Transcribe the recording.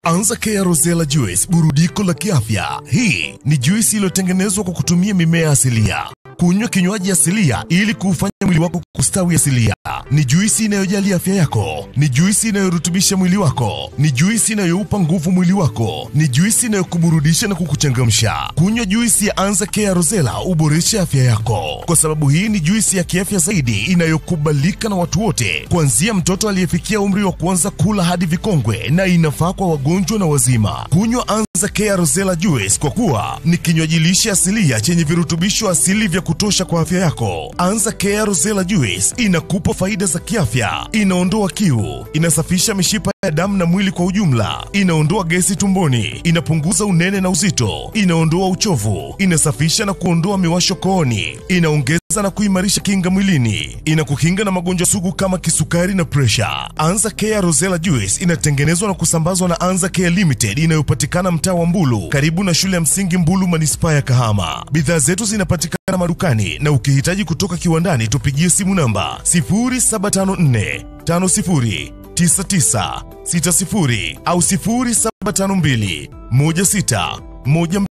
Anza Care Rosella Juice, burudiko la kiafya. Hii ni juisi iliyotengenezwa kwa kutumia mimea asilia. Kunywa kinywaji asilia ili kufanya mwili wako kustawi asilia. Ni juisi inayojali afya yako. Ni juisi inayorutubisha mwili wako. Ni juisi inayoupa nguvu mwili wako. Ni juisi inayokuburudisha na kukuchangamsha. Kunywa juisi ya Anza Care Rosella uboreshe afya yako. Kwa sababu hii ni juisi ya kiafya zaidi inayokubalika na watu wote, kuanzia mtoto aliyefikia umri wa kuanza kula hadi vikongwe, na inafaa kwa wagonjwa na wazima. Kunywa Anza Care Rosella Juice kwa kuwa ni kinywaji lishe asilia chenye virutubisho asili vya kutosha kwa afya yako. Anza Care Rosella Juice inakupa faida za kiafya. Inaondoa kiu, inasafisha mishipa ya damu na mwili kwa ujumla, inaondoa gesi tumboni, inapunguza unene na uzito, inaondoa uchovu, inasafisha na kuondoa miwasho kooni, inaongeza na kuimarisha kinga mwilini, inakukinga na magonjwa sugu kama kisukari na pressure. Anza Care Rosella Juice inatengenezwa na kusambazwa na Anza Care Limited inayopatikana mtaa wa Mbulu karibu na shule ya msingi Mbulu, manispaa ya Kahama. Bidhaa zetu zinapatikana madukani, na ukihitaji kutoka kiwandani tupigie simu namba 0754 50 9960 au 0752 16 12